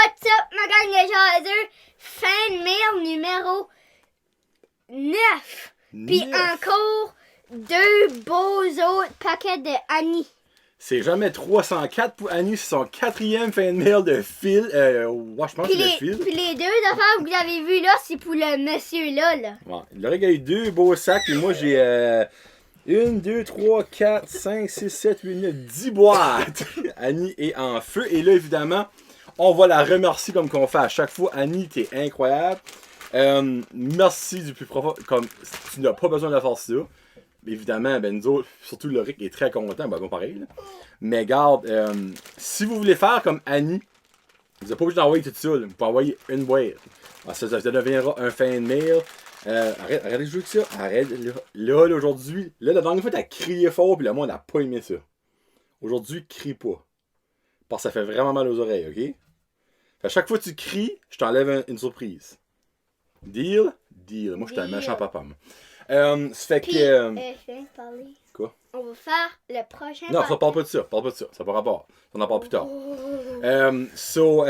What's up, ma gang de jaseux? Fin de mail numéro 9. Puis encore 2 beaux autres paquets de Annie. C'est jamais 304 pour Annie, c'est son 4e fin de mail de Phil. Ouais, je pense que c'est de Phil. Puis les 2 affaires que vous avez vues là, c'est pour le monsieur-là. Là. Ouais, il aurait eu 2 beaux sacs, et moi j'ai 1, 2, 3, 4, 5, 6, 7, 8, 9, 10 boîtes. Annie est en feu. Et là, évidemment, on va la remercier comme qu'on fait à chaque fois. Annie, t'es incroyable. Merci du plus profond. Comme tu n'as pas besoin de faire ça. Évidemment, ben nous autres, surtout Loric est très content. Ben, bon, pareil. Là. Mais garde, si vous voulez faire comme Annie, vous n'êtes pas obligé d'envoyer tout ça. Vous pouvez envoyer une boîte. Alors, ça deviendra un fan mail. Arrête de jouer avec ça. Arrête. Là aujourd'hui, la dernière fois, t'as crié fort, puis le monde n'a pas aimé ça. Aujourd'hui, crie pas. Parce que ça fait vraiment mal aux oreilles, ok? À chaque fois que tu cries, je t'enlève une surprise. Deal? Deal. Moi, je suis un méchant papa. Ça fait que. je viens de parler. Quoi? On va faire le prochain. Non, ça parle pas de ça. Parle pas de ça. Ça n'a pas rapport. On en parle plus tard. Oh. So,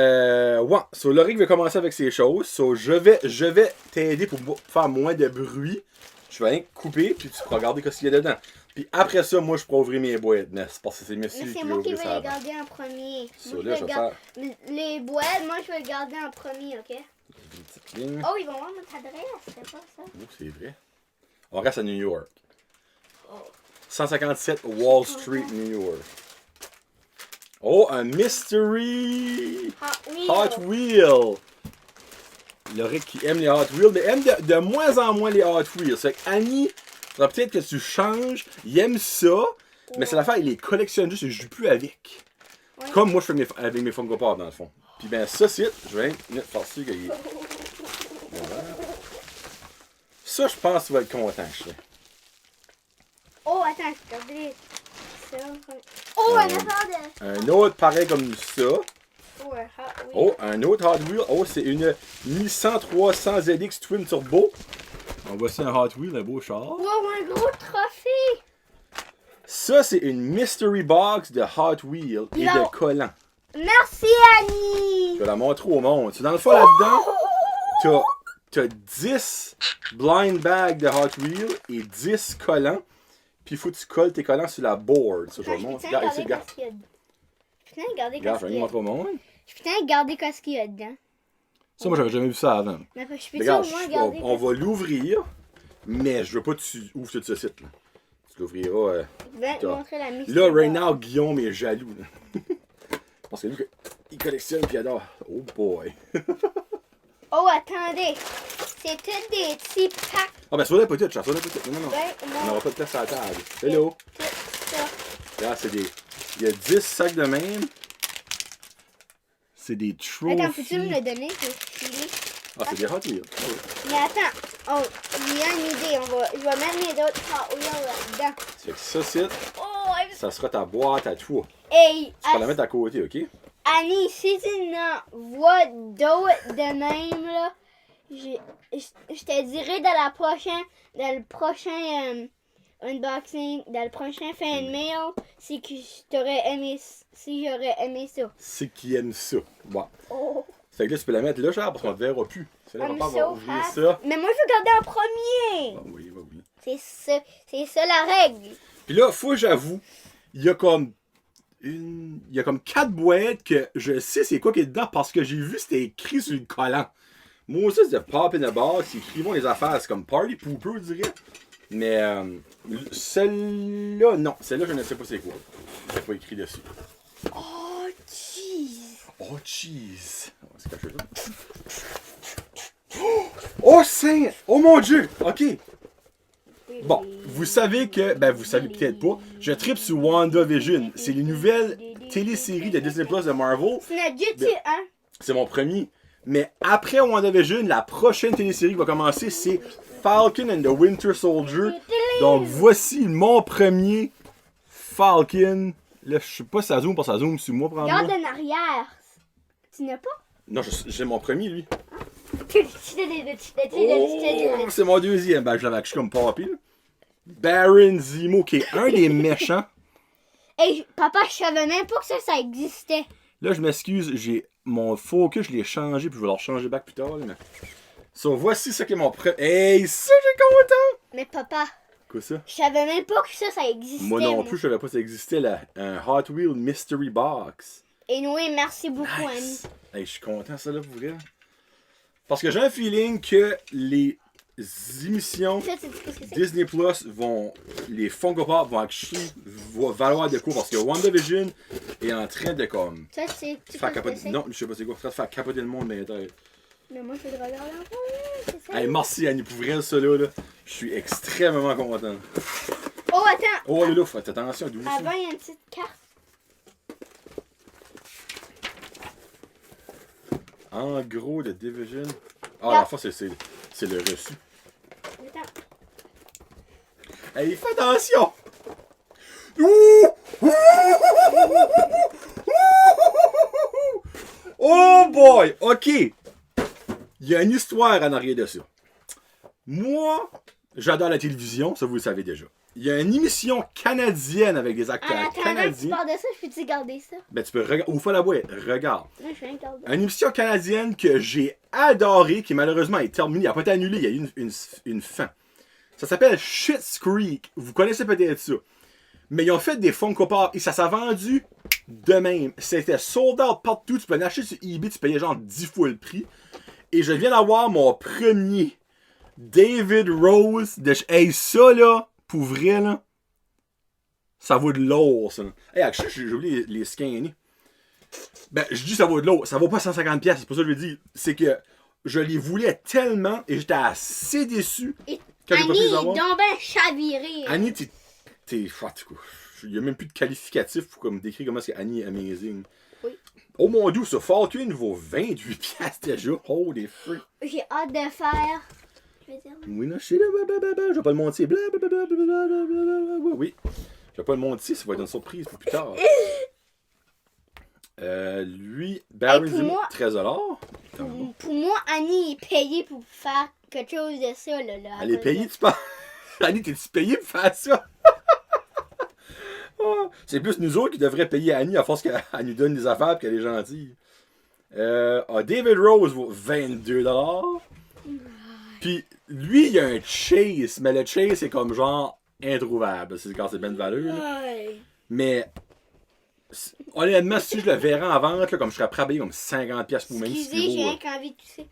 Loric va commencer avec ses choses. So, je vais t'aider pour faire moins de bruit. Je vais rien couper, puis tu pourras regarder ce qu'il y a dedans. Puis après ça, moi, je pourrais ouvrir mes boîtes, parce que c'est monsieur qui va ouvrir ça. Mais c'est moi qui vais les garder en premier. So, là, je vais faire... Les boîtes, moi, je vais les garder en premier, ok? Une petite ligne. Oh, ils vont voir notre adresse, c'est pas ça? Oh, c'est vrai. On reste à New York. Oh. 157 Wall Street, New York. Oh, un mystery Hot Wheel. Loric qui aime les Hot Wheels, mais aime de moins en moins les Hot Wheels. C'est que Annie, faudra peut-être que tu changes. Il aime ça, mais c'est l'affaire, il les collectionne juste et je joue plus avec. Ouais. Comme moi, je fais avec mes Funko Pop, dans le fond. Puis ben ça, c'est, je vais faire sûr qu'il voilà. Ça, je pense que tu vas être content, je sais. Oh, attends, regardez ça. Oh, un affaire de... Un autre pareil comme ça. Oh, un Hot Wheel. Oh, un autre Hot Wheel. Oh, c'est une Nissan 300 ZX Twin Turbo. On voit ça un Hot Wheel, un beau char. Wow, un gros trophée. Ça, c'est une mystery box de Hot Wheel et de collants. Merci, Annie. Je vais la montrer au monde. Dans le fond, là-dedans, t'as 10 blind bags de Hot Wheel et 10 collants. Puis il faut que tu colles tes collants sur la board. Ça, je vais le montrer. Regarde ici, regarde. Regarde, je vais le montrer au monde. Je peux regarder ce qu'il y a dedans. Ça, moi, j'avais jamais vu ça avant. Mais je peux regarde, on va l'ouvrir, mais je veux pas que tu ouvres tout ce site. Là. Tu l'ouvriras. Montrer la mystery là, right now, Guillaume est jaloux. Là. Parce que lui, il collectionne et il adore. Oh boy. Oh, attendez. C'est tous des petits packs. Ah, ben, sois là, petite, sois là, petite. Non. On n'aura pas de place à la table. Hello. Là, c'est des. Il y a 10 sacs de même. C'est des trophies. Attends, peux-tu me le donner? Ah, c'est des Hot Wheels. Mais attends, il y a une idée. Je vais mettre mes autres Hot Wheels là-dedans. C'est que ça, c'est. Ça sera ta boîte à toi. Hey, tu peux la mettre à côté, ok? Annie, si tu en vois d'autres de même, là, je te dirai dans le prochain unboxing, dans le prochain fan mail, si j'aurais aimé ça. C'est qui aime ça. Bon. Oh. Fait que là, tu peux la mettre là, genre, parce qu'on ne verra plus. C'est là, papa va ouvrir ça. Mais moi, je veux garder en premier. Ah, oui, oui. C'est ça la règle. Puis là, faut que j'avoue, il y a comme 4 boîtes que je sais c'est quoi qui est dedans parce que j'ai vu c'était écrit sur le collant. Moi aussi, c'est Pop in a Box, c'est écrit les affaires, c'est comme Party Pooper, je dirais. Mais celle-là, non. Celle-là, je ne sais pas c'est quoi. C'est pas écrit dessus. Oh, jeez. Oh, jeez. On va se cacher là. Oh, Saint! Oh mon Dieu! Ok. Bon, vous savez que, vous savez peut-être pas, je tripe sur WandaVision. C'est les nouvelles téléséries de Disney Plus de Marvel. C'est notre YouTube, hein? C'est mon premier. Mais après WandaVision, la prochaine télésérie qui va commencer, c'est Falcon and the Winter Soldier. Donc voici mon premier Falcon. Là, je sais pas si ça zoome, parce que ça zoome sur moi. Regarde en arrière. Tu n'as pas? Non, j'ai mon premier, lui. Oh, c'est mon deuxième. Je l'avais acheté comme papy. Baron Zemo, qui est un des méchants. Hey, papa, je savais même pas que ça existait. Là, je m'excuse, j'ai mon focus, je l'ai changé, puis je vais le changer back plus tard. Là, mais... So, voici ce qui est mon prêt. Hey, ça, j'ai content! Mais papa, Quoi ça? je savais même pas que ça existait. Moi non plus, je savais pas que ça existait, là. Un Hot Wheel Mystery Box. Et Noé, merci beaucoup, Annie. Nice! Hey, je suis content, ça, là, pour vrai. Parce que j'ai un feeling que les émissions Ça, tu sais ce que c'est? Disney Plus vont. Les Funko Pop vont actually valoir de quoi. Parce que WandaVision est en train de comme. Ça, c'est. Tu sais Faire pas ce que capoter. c'est? Non, je sais pas c'est quoi. Faire capoter le monde, mais. Mais moi, je voudrais regarder en vrai, c'est ça. Hey, merci Annie pour vrai, ça là. Je suis extrêmement content. Oh, attends! Oh là, faites attention, d'où ça? Avant, il y a une petite carte. En gros, de Division. Ah, Yeah. la fois, c'est le reçu. Attends. Hey, fais attention! Ouh! Oh boy! Ok! Il y a une histoire en arrière de ça. Moi, j'adore la télévision, ça vous le savez déjà. Il y a une émission canadienne avec des acteurs En attendant que tu canadiens. parles de ça, je peux-tu garder ça? Ben, tu peux regarder. Ouvre la boîte, regarde. Moi, je vais regarder. Une émission canadienne que j'ai adorée, qui malheureusement est terminée. Il n'a pas été annulé, il y a eu une fin. Ça s'appelle Schitt's Creek. Vous connaissez peut-être ça. Mais ils ont fait des Funko Pop et ça s'est vendu de même. C'était sold out partout. Tu peux l'acheter sur eBay, tu payais genre 10 fois le prix. Et je viens d'avoir mon premier David Rose. Hey, ça là, pour vrai là, ça vaut de l'or ça. Hey, actually, j'ai oublié les scanner. Ben, je dis ça vaut de l'or. Ça vaut pas 150$. C'est pour ça que je le dis. C'est que je les voulais tellement et j'étais assez déçu. Et Quand j'ai pas pu Annie les est avoir. donc ben chavirée. Annie, t'es. Il n'y a même plus de qualificatif pour comme décrire comment est-ce que Annie est amazing. Oui. Oh mon dieu, ce Falcon vaut 28$ déjà. Holy frick. J'ai hâte de faire. Je vais dire. Oui, non, je sais là, je vais pas le monter. Oui. Je vais pas le monter, ça va être une surprise pour plus tard. Lui, Barry pour moi- 13$. Pour moi, Annie est payée pour faire quelque chose de ça. Là, Elle est payée, tu penses? Annie, t'es-tu payée pour faire ça? Oh, c'est plus nous autres qui devraient payer Annie à force qu'elle nous donne des affaires et qu'elle est gentille. David Rose vaut 22$. Puis lui, il y a un Chase, mais le Chase c'est comme genre introuvable. C'est quand c'est bien de valeur. Là. Ouais. Mais honnêtement, si je le verrais en vente, là, comme je serais prêt à payer comme 50$ pour même si Excusez, j'ai c'est rien beau. qu'envie de tousser.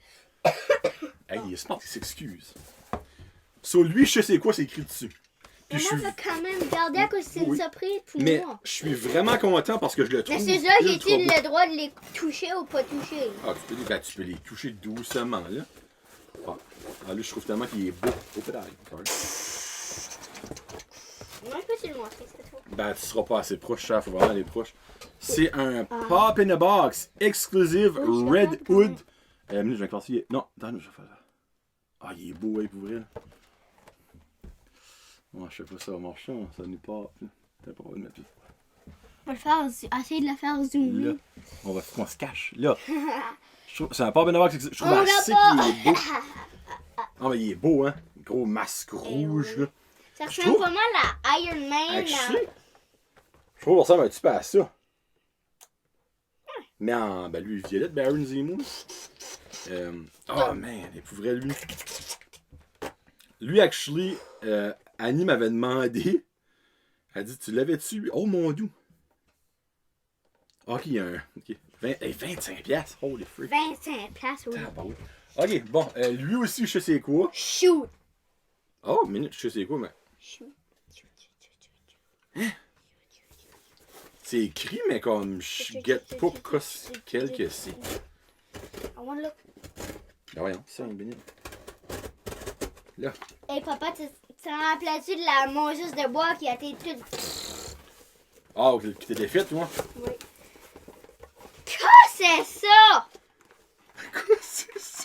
Hey, il est smart, il s'excuse. Sur lui, je sais quoi, c'est écrit dessus. Puis Mais je moi, suis... je vais quand même garder à cause que c'est une Oui. surprise pour Mais moi. je suis vraiment content parce que je le trouve. Mais c'est ça, ultra j'ai-tu beau. le droit de les toucher ou pas toucher? Ah, tu peux les toucher doucement, là. Ah, là, je trouve tellement qu'il est beau. Au pédale. Moi, je peux te le montrer cette fois. Ben, tu seras pas assez proche, ça. Faut vraiment aller proche. C'est un Pop in a Box exclusive Oui, je Red le vois, Hood. Minute, je vais classifier. Non, attends, je vais faire ça. Ah, il est beau, hein, pour vrai. Moi, je sais pas si ça va marcher, hein. Ça n'est pas. T'as pas le mettre. On va le faire, essayer de le faire zoomer. Là, on se cache. Là. C'est un Pop in a Box. Je trouve On assez l'a pas. qu'il est beau. Ah, mais il est beau, hein. Gros masque rouge, oui. là. Ça Je ressemble trouve- pas mal à Iron Man. Actually, je trouve que ça ressemble un petit peu à ça. Mais en. Ben lui, Violette, Baron Zemo. Oh man, il pourrait lui. Lui, actually, Annie m'avait demandé. Elle dit, tu l'avais-tu lui? Oh mon doux. Ok, il y a un. Ok. 25$. Holy freak. 25 places, oui. Ah, bah oui. Ok, bon, lui aussi, je sais quoi. Shoot. Oh, minute, je sais quoi, mais. Shoot. C'est écrit, mais comme je guette pas quel que c'est. I wanna look. Ben voyons, 5 minutes. Là. Hey papa, tu te rappelles-tu de la mongeuse de bois qui a été toute. Ah, qui t'était faite, toi? Oui. Qu'est-ce que c'est ça? Quoi c'est ça?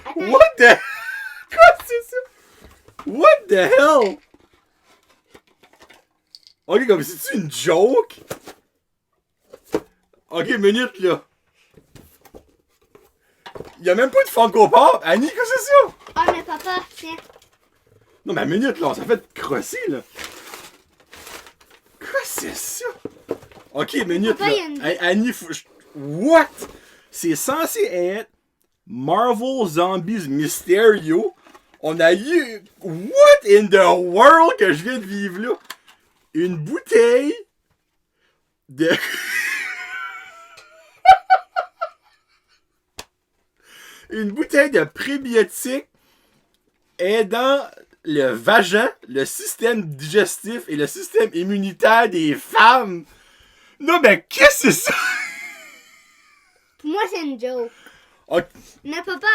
Attends, What the... Quoi c'est ça? What the hell? Ok, comme c'est-tu une joke? Ok, minute, là. Y'a même pas de Funko Pop! Annie, qu'est-ce que c'est ça? Ah, mais papa, tiens. Non, mais minute, là, on s'est fait crosser, là. Quoi c'est ça? Ok, minute, Papa, là. y a une- Hey, Annie, faut... What? C'est censé être Marvel Zombies Mysterio. On a eu... What in the world que je viens de vivre là? Une bouteille de... Une bouteille de prébiotiques aidant le vagin, le système digestif et le système immunitaire des femmes. Non, mais qu'est-ce que c'est ça? Pour moi, c'est une joke. Ok, Mais papa,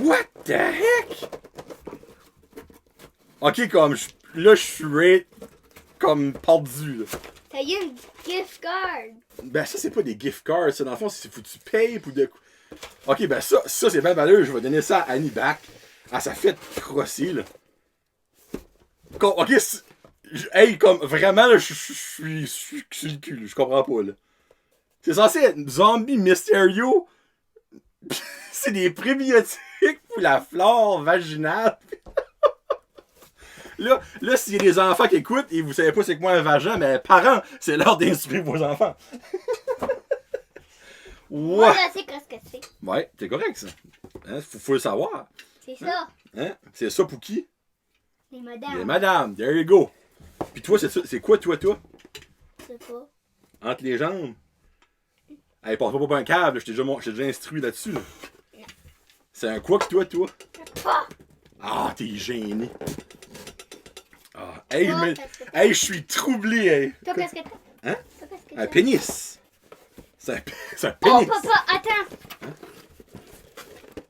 what the heck? Ok, comme, là, je suis comme perdu, là. t'as eu une gift card. Ben, ça, c'est pas des gift cards, ça. Dans le fond, c'est faut que tu payes pour de... Ok, ben ça c'est bien valeur. Je vais donner ça à Annie back. Ah, ça fait crosser, là. Ok, hey, comme, vraiment, là, je suis sur le cul, là. Je comprends pas, là. C'est censé être Zombie Mysterio. C'est des prébiotiques pour la flore vaginale. Là, s'il y a des enfants qui écoutent et vous savez pas c'est quoi un vagin, mais parents, c'est l'heure d'instruire vos enfants. Moi, Ouais. je sais qu'est-ce que c'est. Ouais, c'est correct, ça. Hein, faut le savoir. C'est ça. Hein? C'est ça pour qui? Les madames. Les madames, there you go. Puis toi, c'est quoi, toi? Je sais pas. Entre les jambes? Hey, passe pas pour un câble, je t'ai déjà instruit là-dessus. Là. C'est un quoi que toi? Je sais pas. Ah, t'es gêné. Ah, hey, Toi, mais, qu'est-ce que t'as? hey, je suis troublé, hey. Toi, qu'est-ce que t'as? Hein? Toi, qu'est-ce que Un t'as? pénis. C'est un Oh, pénis. papa, attends.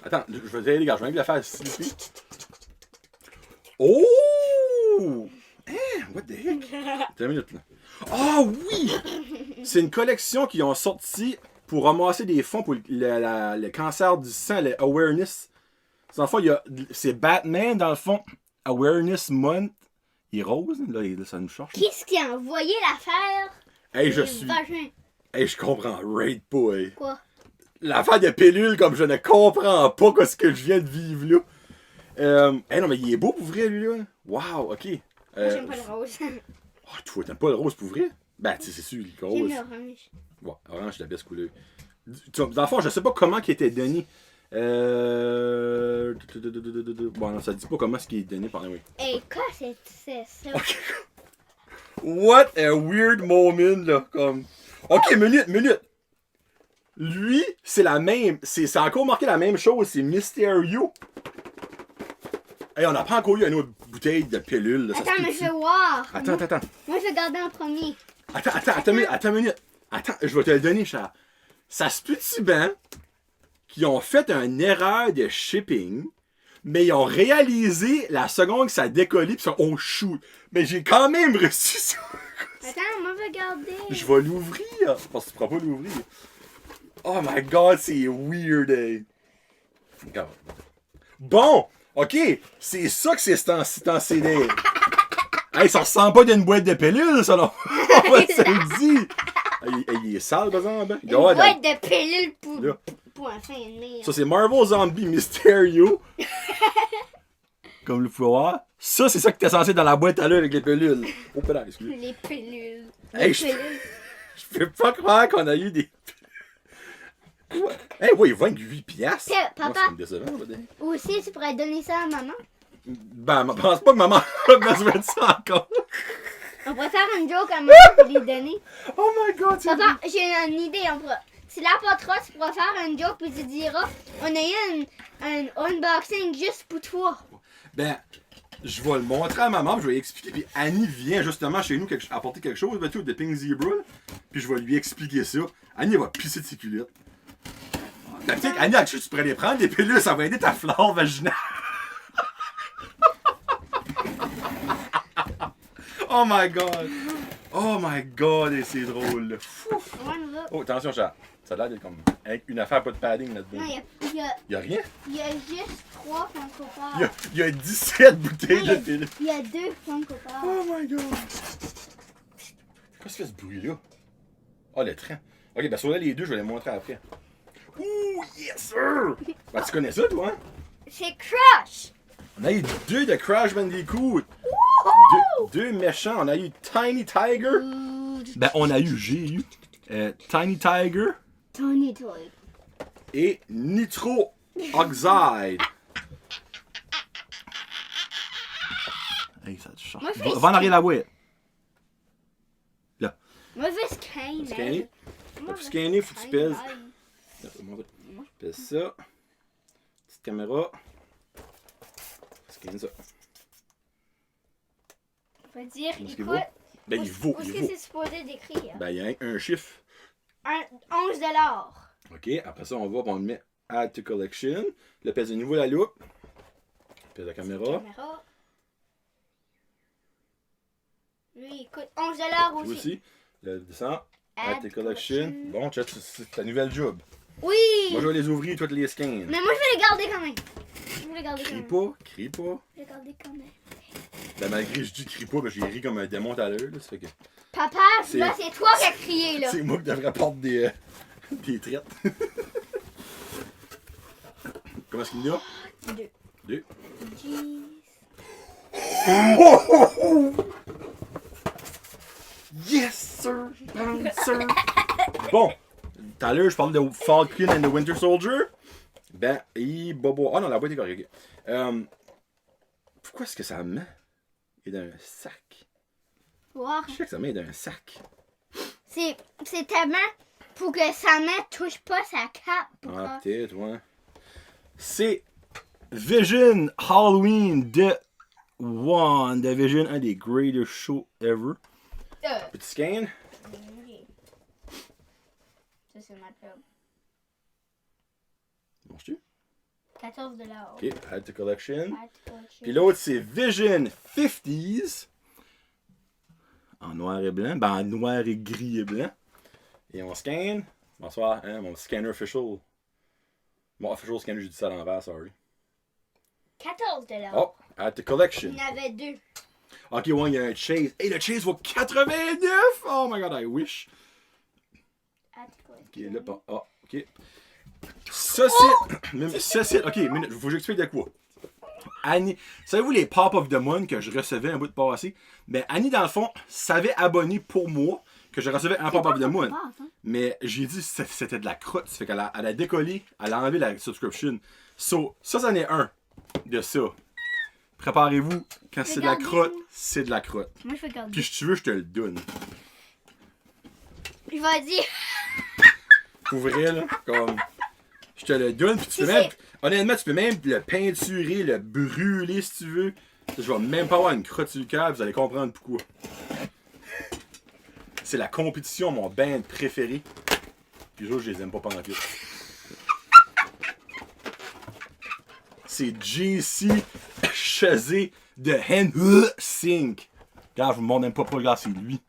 Attends, je vais t'aider, les gars, je vais même la faire ici. Oh! Hein? What the heck? Attends une minute, là. Ah oui! C'est une collection qu'ils ont sorti pour ramasser des fonds pour le cancer du sang, le Awareness. Dans le fond, c'est Batman, dans le fond, Awareness Month. Il est rose, là, ça nous cherche. Qu'est-ce qui a envoyé l'affaire? Hey, je Les suis... vagins. Hey, je comprends. Raid pas, hey. Quoi? L'affaire de pilule, comme je ne comprends pas ce que je viens de vivre, là. Hey, non, mais il est beau pour vrai, lui, là. Wow, ok. Moi, j'aime pas le rose. Oh, toi, t'aimes pas le rose pour vrai? Ben, tu sais, c'est sûr, il est J'aime rose. l'orange. Ouais, orange, c'est la best couleur. Dans le fond, je sais pas comment il était donné. Bon, non, ça dit pas comment ce qui est donné par oui. Hey, quoi, c'est ça? Ok. What a weird moment, là. Comme... Ok, minute. Lui, c'est la même. C'est encore marqué la même chose. C'est Mysterio. Hey, on n'a pas encore eu une autre bouteille de pilule. Là, ça Attends, se mais peut-tu? je vais voir. Attends. Moi, je vais garder en premier. Attends une minute. Attends, je vais te le donner, Charles. Ça se peut-tu bien qu'ils ont fait une erreur de shipping, mais ils ont réalisé la seconde que ça a décollé, puis ils sont oh shoot. Mais j'ai quand même reçu ça. Attends, moi, je vais garder. Je vais l'ouvrir. Parce que tu pourras pas l'ouvrir. Oh my god, c'est weird, hey. Regarde. Bon, ok. C'est ça que c'est en CD. Hey, ça ressemble pas d'une boîte de pilules, ça, non? On va se le dire. Il est sale, par exemple. Hein? Il doit Une avoir de boîte de pilules Là. pour un fin de mire. Ça, c'est Marvel Zombie Mysterio. Comme le pouvez voir. Ça, c'est ça que t'es censé dans la boîte à l'heure avec les pilules. Oh, pédale, excusez. Les pilules. Hey, Les je- pilules. Je peux pas croire qu'on a eu des... Quoi? Hey, ouais, 28 piastres. Papa. Moi, c'est comme décevant, on va dire. Aussi, tu pourrais donner ça à maman. Ben, je pense pas que maman a besoin de ça encore. On pourrait faire une joke à maman pour lui donner. Oh my god, c'est Papa, j'ai une idée. Tu l'apporteras, tu pourras faire une joke puis tu diras on a eu un unboxing juste pour toi. Ben, je vais le montrer à maman, puis je vais lui expliquer. Puis Annie vient justement chez nous apporter quelque chose, ben, tu sais, de Pink Zebra. Puis je vais lui expliquer ça. Annie, elle va pisser de ses culottes. Ben, peut-être, Annie, tu pourrais les prendre, des pilules, ça va aider ta flore vaginale. Oh my god! Oh my god, et c'est drôle, là. On va. Oh, attention, Charles. Ça a l'air d'être comme avec une affaire pas de padding là-dedans. Non, Y'a rien? il y a juste 3 Funko Pop. Il y a 17 bouteilles de pilules. Il y a 2 Funko Pop. Oh my god! Qu'est-ce que c'est ce bruit-là? Oh, le train. Ok, ben sur là, les deux, je vais les montrer après. Ouh, yes sir! Ben, tu connais ça, toi, hein? C'est Crush! On a eu 2 de Crash Bandicoot. Deux méchants. On a eu Tiny Tiger. Ben, j'ai eu Tiny Tiger Tony Toy. et Nitro Oxide. Hey, ça a du chance. Moi, je Va fais en arrière la boîte. Là. Moi, je vais scanner. Scanner. Moi, Pour je scanner, faut que tu pèses. scanner. Pèse ça. Petite caméra. Scanne ça. On va dire, Qu'est-ce qu'il écoute, Ben, il vaut. où est-ce Il que vaut. c'est supposé d'écrire? Ben, il y a un chiffre. 11 $. OK. Après ça, on va, on le met Add to Collection. Là, pèse de nouveau la loupe. Pèse la caméra. Lui, il coûte 11 $ Puis aussi. aussi. Le descend. Add to Collection. Bon, check, c'est ta nouvelle job. Oui! Moi, je vais les ouvrir, toi, tu les scans. Mais moi, je vais les garder quand même. Je vais les garder quand Crie même. pas, crie pas. Je vais les garder quand même. Ben, malgré que je dis crie pas, ben, j'ai ri comme un démon tout à l'heure. Ça fait que Papa, C'est- là, c'est toi qui as crié, là. c'est moi qui devrais prendre des traites. Comment est-ce qu'il y en a? 2. 2. Jeez. Yes, sir! Bouncer! Bon, tout à l'heure, je parlais de Falcon and the Winter Soldier. Ben, bobo. Ah non, la boîte est correcte. Pourquoi est-ce que ça met? Il est dans un sac. Voir. Je sais que ça met dans un sac. C'est tellement pour que sa main touche pas sa cape. Ah, peut-être, ouais. C'est Vision Halloween de WandaVision, un des greatest shows ever. Petit scan. Ça, c'est ma job. Manges-tu? 14 $. Ok, Add to Collection. Puis l'autre, c'est Vision 50s. En noir et blanc. Ben, en noir et gris et blanc. Et on scanne. Bonsoir, hein, mon scanner official. Mon official scanner, j'ai dit ça à l'envers, sorry. 14 $. Oh, Add to Collection. Il y en avait 2. Ok, ouais, il y a un Chase. Hey, le Chase vaut 89! Oh my god, I wish. Ok, là, pas. Ah, ok. Ça, c'est. Ça, c'est. Ok, minute, faut que j'explique de quoi. Annie. Savez-vous les Pop of the Moon que je recevais un bout de passé? Ben, Annie, dans le fond, s'avait abonné pour moi que je recevais un Pop of the Moon. Mais j'ai dit que c'était de la crotte. Ça fait qu'elle a décollé, elle a enlevé la subscription. So, ça, c'en est un de ça. Préparez-vous, quand c'est de la crotte, c'est de la crotte. Moi, je vais garder. Puis si tu veux, je te le donne. Je vais dire. Pour vrai, là, comme. Je te le donne, puis tu peux même. Honnêtement, tu peux même le peinturer, le brûler si tu veux. Je vais même pas avoir une crotte sur le cœur, vous allez comprendre pourquoi. C'est la compétition, mon band préféré. Puis les autres, je les aime pas pendant tout. C'est JC Chazé de Hen Sync. Regarde, je vous montre même pas, regarde, c'est lui.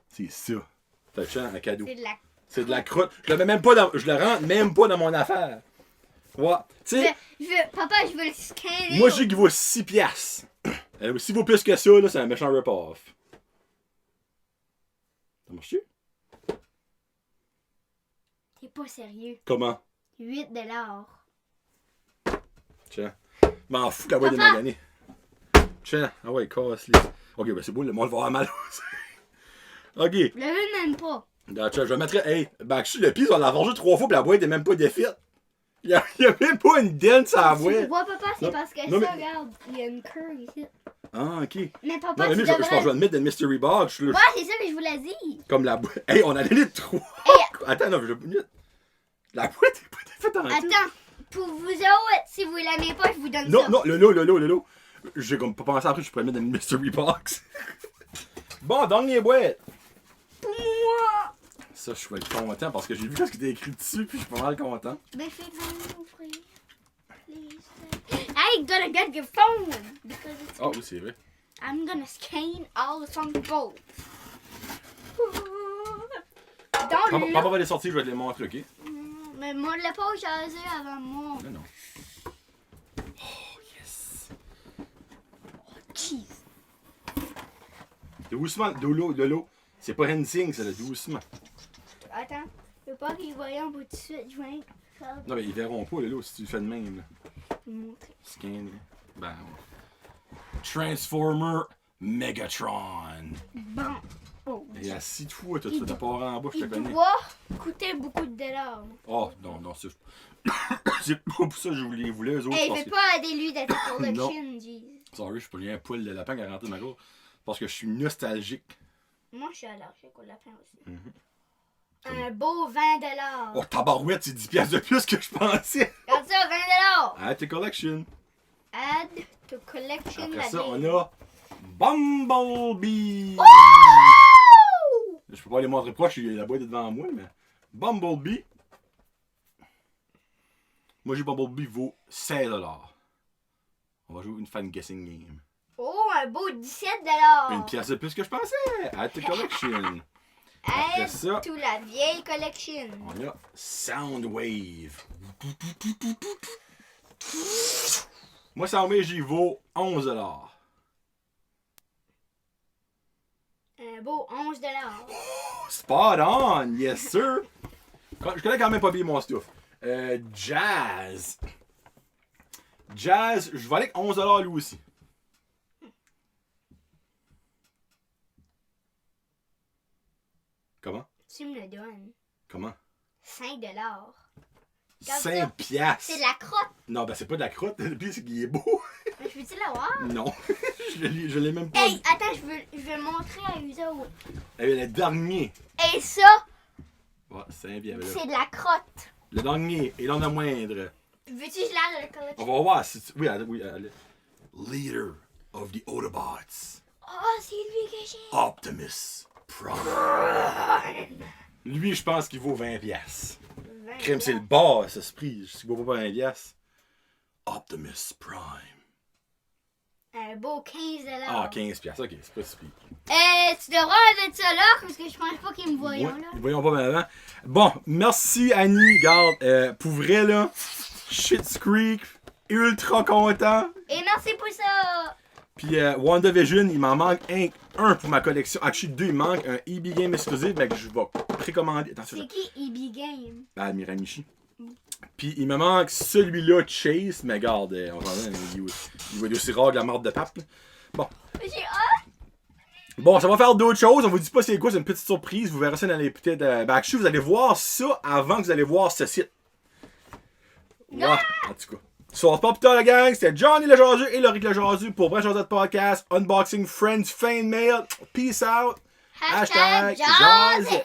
C'est ça. C'est un cadeau. C'est de la crotte. Je le mets même pas dans. Je le rentre même pas dans mon affaire. Ouais. Tu sais. Papa, je veux le scanner. Moi, je dis qu'il vaut 6 piastres. S'il vaut plus que ça, là, c'est un méchant rip-off. Ça marche-tu? T'es pas sérieux. Comment? 8 $. Tiens. M'en fous de la boîte de magané. Tiens. Ah ouais, casse-les. Ok, ben c'est beau, le monde va avoir mal. Ok. Je le veux même pas. Je vais mettre. Hey, ben, je suis le pire, on l'a vengé 3 fois, puis la boîte est même pas défaite. Il y a même pas une dent sur la Tu boîte. vois, papa, c'est Non, parce que non, ça, mais- regarde, il y a une curve ici. Ah, ok. Mais papa, Non, mais tu je pense que devrais... je vais le mettre dans le Mystery Box. Je suis là, Ouais, c'est ça, mais je vous l'ai dit. comme la boîte. Hey, on a donné 3. Attends, non, je la boîte est pas défaite en tout. Attends, pour vous autres, si vous l'aimez pas, je vous donne Non, ça. non, Lolo. J'ai comme pas pensé après, je pourrais le mettre dans le Mystery Box. Bon, dernier boîte. Pour moi. Ça, je vais être content parce que j'ai vu ce qui était écrit dessus, puis je suis pas mal content. Ben, fais-moi ouvrir. Please. I ain't gonna get your phone. Because it's... Ah oui, c'est vrai. I'm gonna scan all the songs both. Papa va les sortir, je vais te les montrer, ok? Mais moi, je l'ai pas jasé avant moi. Non, non. Oh, yes. Jeez. Doucement, Lolo. C'est pas Hensing, c'est le doucement. Attends, je veux pas qu'ils voient en bout de suite. Je vais faire... Non, mais ils verront pas, Lolo, si tu le fais de même. Là. montrer. Scan. Ben, ouais. Transformer Megatron. Bon. Oh. Et assis-toi, t'as pas en bas, je te Il connais. doit coûter beaucoup de dollars. Oh, non, c'est. C'est pas pour ça que je voulais eux autres. Hey, parce fais que... pas à des lui d'être collection, jeez. Sorry, je suis pas lié un poil de lapin qui a rentré de ma gorge. Parce que je suis nostalgique. Moi, je suis allergique au lapin aussi. Mm-hmm. Un beau 20$. Oh, tabarouette, c'est 10 piastres de plus que je pensais. Regarde ça, 20$. Add to collection. Add to collection. Après la ça, game. on a Bumblebee. Wouh! Je peux pas les montrer proche, la boîte est devant moi, mais Bumblebee. Moi, j'ai Bumblebee vaut 16$. On va jouer une fan guessing game. Oh, un beau 17$. Une pièce de plus que je pensais. Add to collection. Après Add ça, to la vieille collection. on a Soundwave. Moi, Soundwave, j'y vaut 11$. Un beau 11$. Spot on, yes sir. Je connais quand même pas bien mon stuff. Jazz. Jazz, je valais 11$ lui aussi. Comment? Tu me le donnes. Comment? 5$. 5 piastres. C'est de la crotte. Non, ben c'est pas de la crotte. Le pire, c'est qu'il est beau. Mais je peux-tu l'avoir? Non. je l'ai même pas. Hey, attends, je veux le montrer à Uzo. Le dernier. Et ça, Ouais, 5 piastres. c'est de la crotte. Le dernier, et l'on a moindre. Veux-tu que je l'aille à la On collection? va voir si tu... Oui, allez. Leader of the Autobots. Oh, c'est lui que j'ai. Optimus Prime. Lui, je pense qu'il vaut 20 piastres. Crème, c'est le bas, ce prix. Je ne vaut pas 20 piastres. Optimus Prime. Un beau 15$. Ah, 15 piastres. Ok, c'est pas si pire. Tu devrais mettre ça là, parce que je pense pas qu'ils me voyons là. Voyons pas bien avant. Bon, merci Annie. Garde, pour vrai, là, Shit's Creek, ultra content. Et merci pour ça. Puis WandaVision, il m'en manque un pour ma collection. Actually, 2, il manque un EB Game exclusif, mais que je vais précommander. Attention, C'est qui EB Game? ben, Miramichi. Puis il me manque celui-là, Chase, mais garde, on va voir, il va être aussi rare que la marde de pape. Là. Bon. J'ai hâte. Bon, ça va faire d'autres choses. On vous dit pas c'est quoi, c'est une petite surprise. Vous verrez ça dans les peut-être. Ben, actually, vous allez voir ça avant que vous allez voir ce site. Ouais, en tout cas. Soir pas plus tard, la gang, c'était Johnny le Jaseux et Loric le Jaseux pour Bref Jaseux Podcast, Unboxing Friends, Fan Mail. Peace out. Hashtag Jaseux.